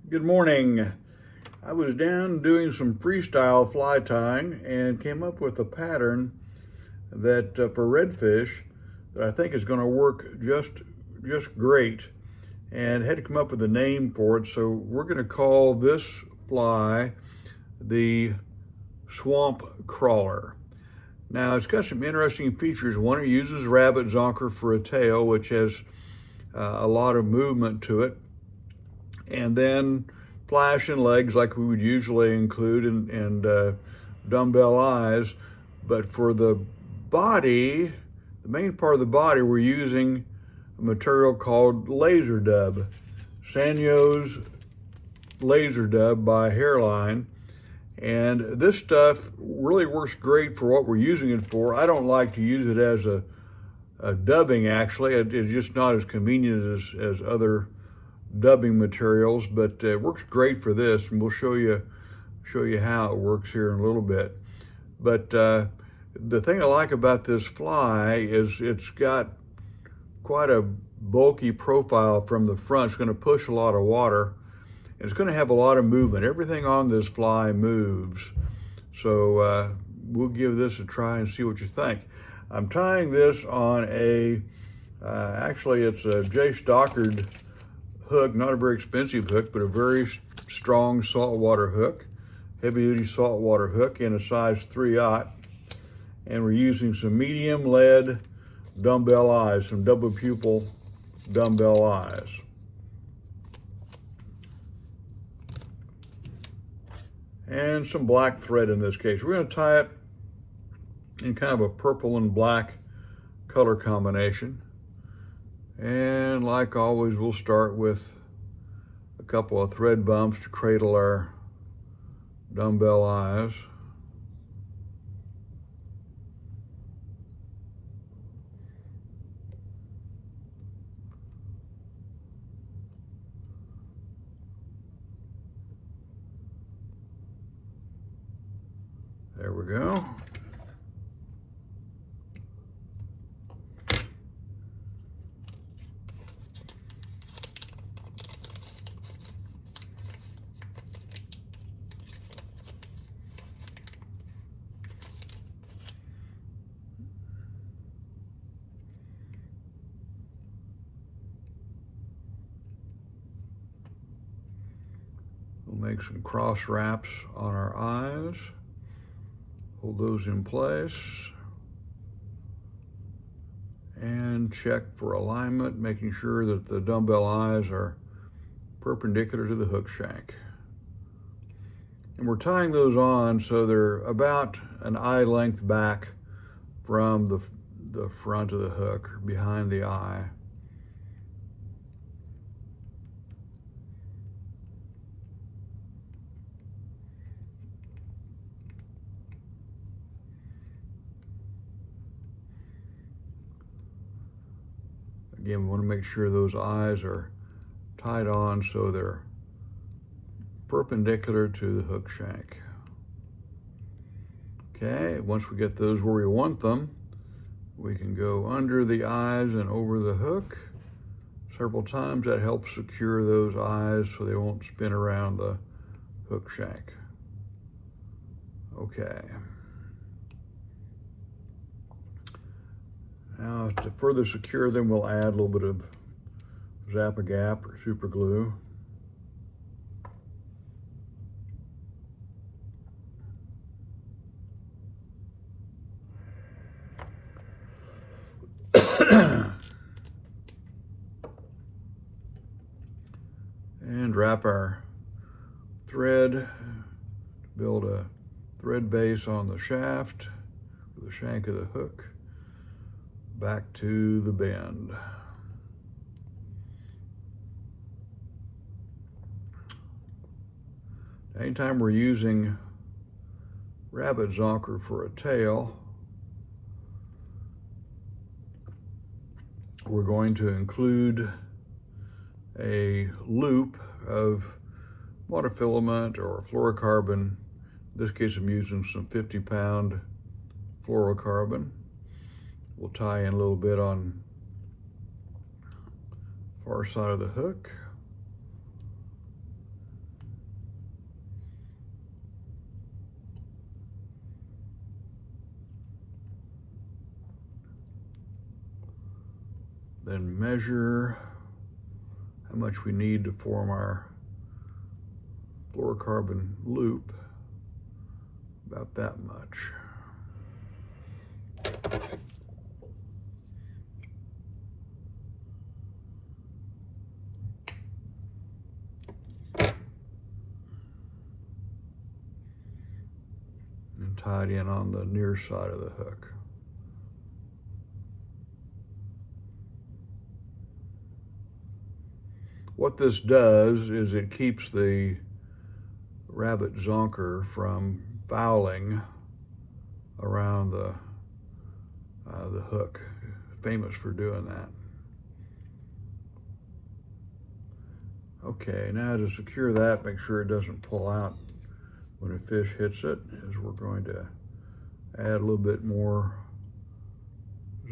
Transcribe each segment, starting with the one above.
Good morning. I was down doing some freestyle fly tying and came up with a pattern that for redfish that I think is going to work just great, and had to come up with a name for it. So we're going to call this fly the swamp crawler. Now it's got some interesting features. One, it uses rabbit zonker for a tail, which has a lot of movement to it, and then flash and legs like we would usually include, and dumbbell eyes. But for the body, the main part of the body, we're using a material called laser dub, Sanyo's laser dub by Hairline. And this stuff really works great for what we're using it for. I don't like to use it as a dubbing, actually. It's just not as convenient as other dubbing materials, but it works great for this, and we'll show you how it works here in a little bit. But the thing I like about this fly is it's got quite a bulky profile from the front. It's going to push a lot of water, and it's going to have a lot of movement. Everything on this fly moves. So we'll give this a try and see what you think. I'm tying this on a, actually it's a J. Stockard hook, not a very expensive hook, but a very strong saltwater hook, heavy-duty saltwater hook in a size 3/0. And we're using some medium lead dumbbell eyes, some double pupil dumbbell eyes. And some black thread in this case. We're going to tie it in kind of a purple and black color combination. And like always, we'll start with a couple of thread bumps to cradle our dumbbell eyes. There we go. We'll make some cross wraps on our eyes. Hold those in place. And check for alignment, making sure that the dumbbell eyes are perpendicular to the hook shank. And we're tying those on so they're about an eye length back from the front of the hook, behind the eye. Again, we want to make sure those eyes are tied on so they're perpendicular to the hook shank. Okay, once we get those where we want them, we can go under the eyes and over the hook several times. That helps secure those eyes so they won't spin around the hook shank. Okay. Now, to further secure them, we'll add a little bit of Zap-A-Gap or super glue. And wrap our thread to build a thread base on the shaft with the shank of the hook back to the bend. Anytime we're using rabbit zonker for a tail, we're going to include a loop of monofilament or fluorocarbon. In this case, I'm using some 50-pound fluorocarbon. We'll tie in a little bit on the far side of the hook. then measure how much we need to form our fluorocarbon loop, about that much. And tied in on the near side of the hook. What this does is it keeps the rabbit zonker from fouling around the hook. Famous for doing that. Okay, now to secure that, make sure it doesn't pull out when a fish hits it, is we're going to add a little bit more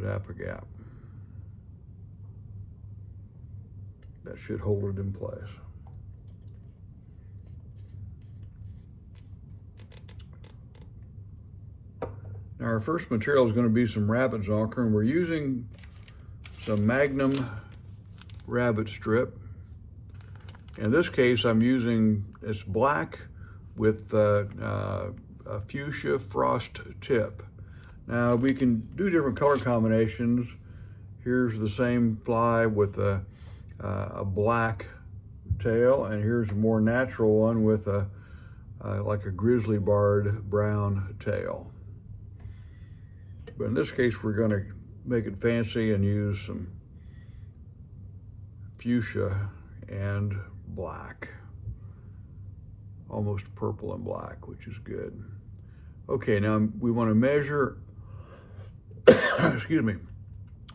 Zap-A-Gap. That should hold it in place. Now our first material is going to be some rabbit zonker, and we're using some Magnum rabbit strip. In this case, I'm using, it's black with a fuchsia frost tip. Now we can do different color combinations. Here's the same fly with a black tail, and here's a more natural one with like a grizzly barred brown tail. But in this case, we're going to make it fancy and use some fuchsia and black. Almost purple and black, which is good. Okay, now we want to measure, excuse me,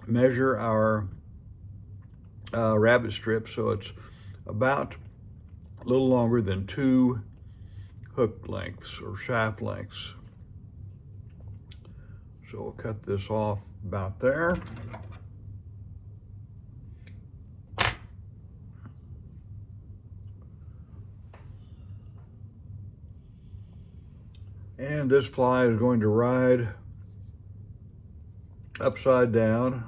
measure our rabbit strip so it's about a little longer than 2 hook lengths or shaft lengths. So we'll cut this off about there. And this fly is going to ride upside down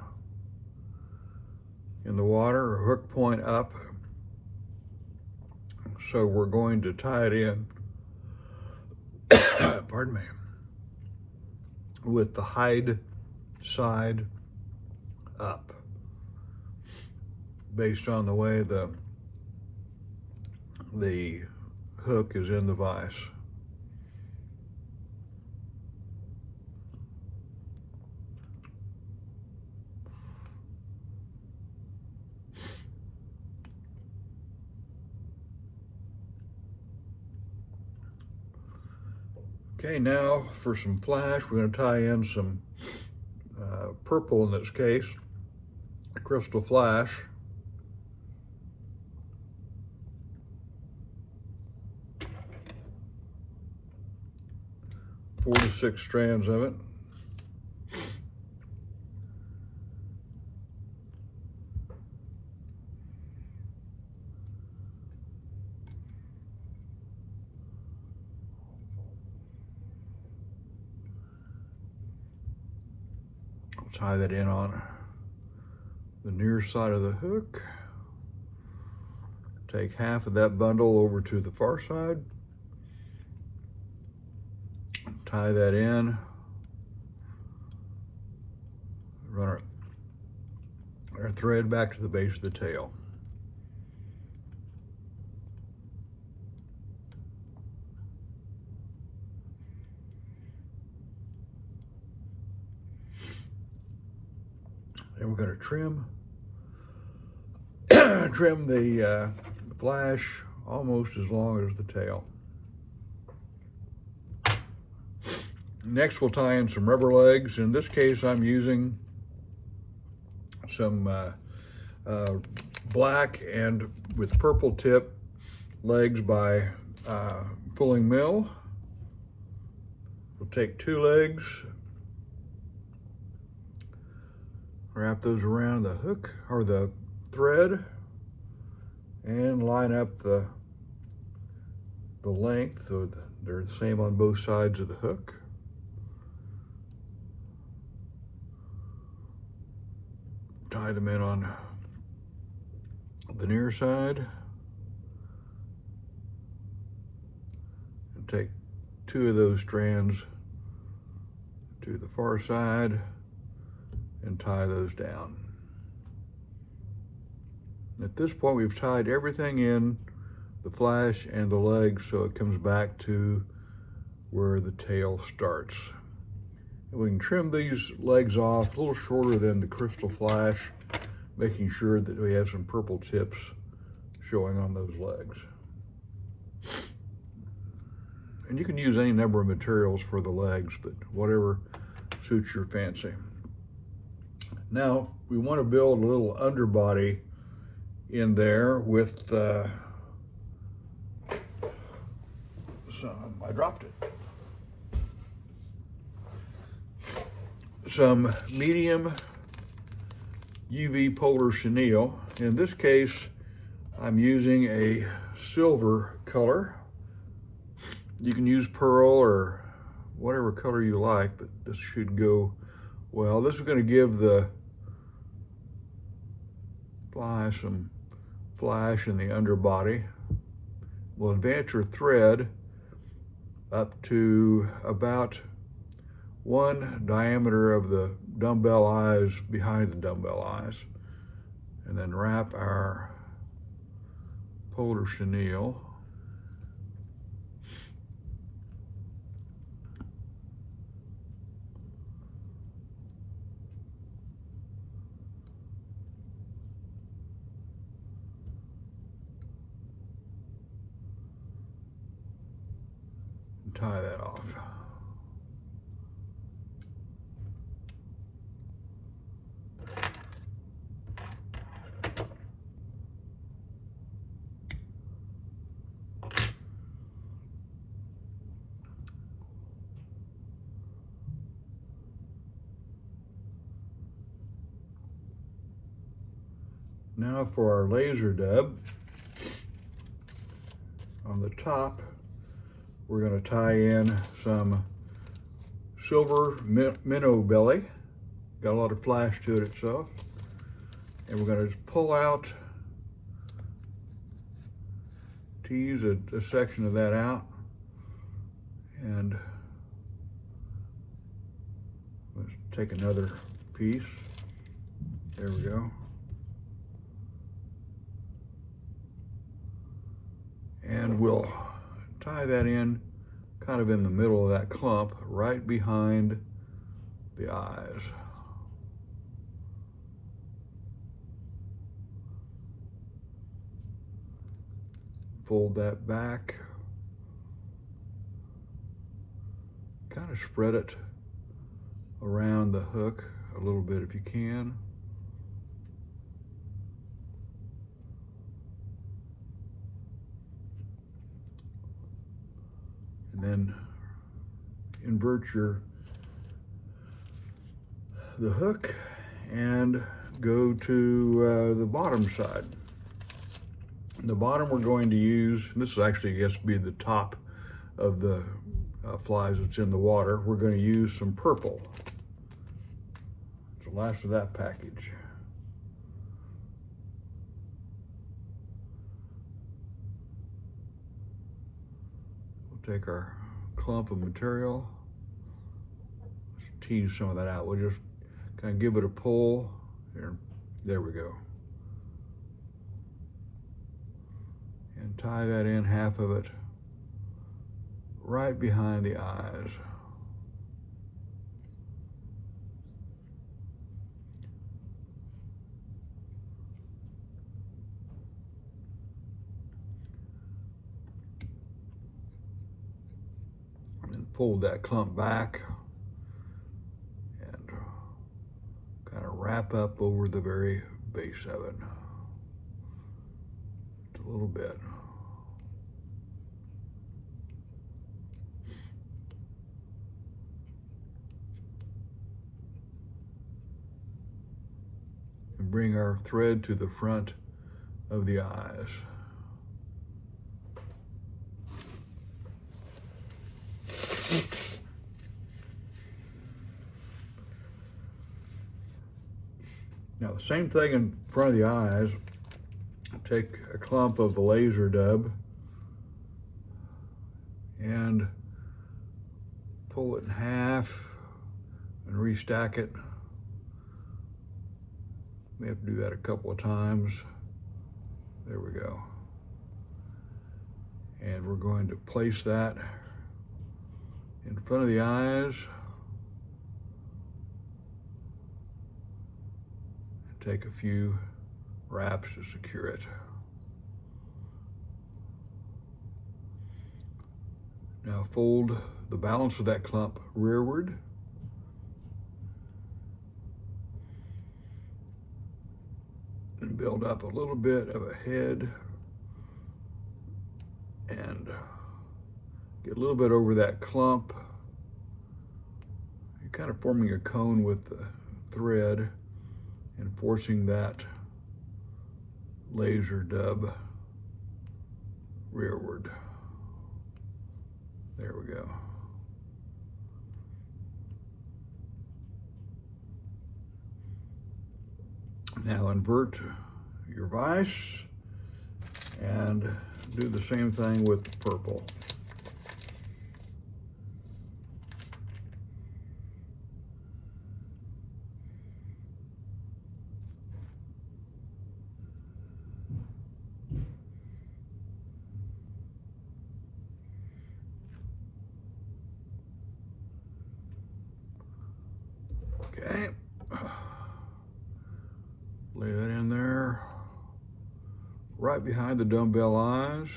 in the water, or hook point up. So we're going to tie it in, pardon me, with the hide side up, based on the way the hook is in the vise. Okay, now for some flash, we're going to tie in some purple, in this case, crystal flash. Four to 6 strands of it. Tie that in on the near side of the hook. Take half of that bundle over to the far side. Tie that in. Run our thread back to the base of the tail. And we're going to trim the flash almost as long as the tail. Next, we'll tie in some rubber legs. In this case, I'm using some black and with purple tip legs by Fulling Mill. We'll take 2 legs, wrap those around the hook or the thread, and line up the length so they're the same on both sides of the hook. tie them in on the near side. And take two of those strands to the far side and tie those down. At this point, we've tied everything in, the flash and the legs, so it comes back to where the tail starts. And we can trim these legs off a little shorter than the crystal flash, making sure that we have some purple tips showing on those legs. And you can use any number of materials for the legs, but whatever suits your fancy. Now, we want to build a little underbody in there with I dropped it. Some medium UV polar chenille. In this case, I'm using a silver color. You can use pearl or whatever color you like, but this should go well. This is going to give the fly some flash in the underbody. We'll advance your thread up to about one diameter of the dumbbell eyes behind the dumbbell eyes, and then wrap our polar chenille. Tie that off. Now for our laser dub. On the top, we're going to tie in some silver minnow belly. Got a lot of flash to it itself. And we're going to just pull out, tease a section of that out. And let's take another piece. There we go. And we'll tie that in kind of in the middle of that clump, right behind the eyes. Fold that back. Kind of spread it around the hook a little bit if you can. And then invert the hook and go to the bottom side. The bottom we're going to use, and this is actually, I guess, be the top of the flies that's in the water. We're going to use some purple. It's the last of that package. Take our clump of material, let's tease some of that out. We'll just kind of give it a pull. There we go. And tie that in, half of it, right behind the eyes. Fold that clump back and kind of wrap up over the very base of it. Just a little bit. And bring our thread to the front of the eyes. Now the Same thing in front of the eyes. Take a clump of the laser dub and pull it in half and restack it. We have to do that a couple of times. There we go. And we're going to place that in front of the eyes. And take a few wraps to secure it. Now fold the balance of that clump rearward. And build up a little bit of a head and get a little bit over that clump. You're kind of forming a cone with the thread and forcing that laser dub rearward. There we go. Now invert your vise and do the same thing with the purple. Okay. Lay that in there, right behind the dumbbell eyes.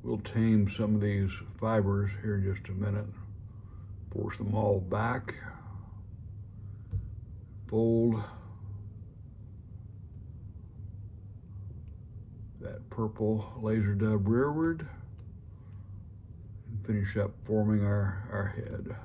We'll tame some of these fibers here in just a minute. Force them all back. Fold that purple laser dub rearward and finish up forming our head.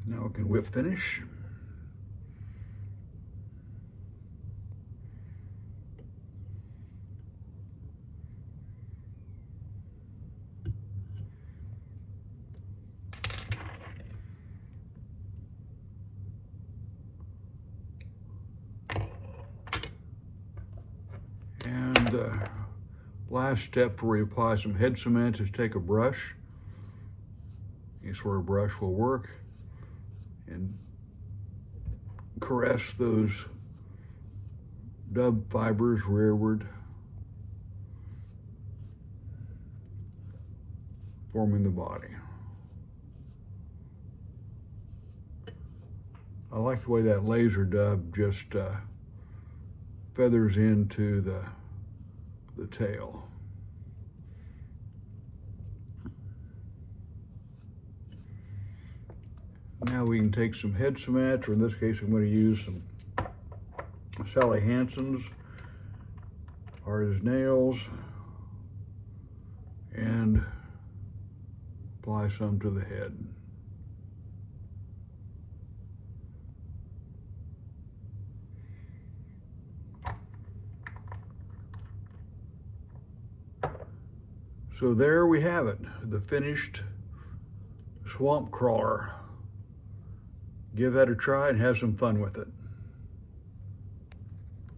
Now we can whip finish. And the last step before we apply some head cement is take a brush. Any sort of brush will work. And caress those dub fibers rearward, forming the body. I like the way that laser dub just feathers into the tail. Now we can take some head cement, or in this case I'm going to use some Sally Hansen's, hard as nails, and apply some to the head. So there we have it, the finished swamp crawler. Give that a try and have some fun with it.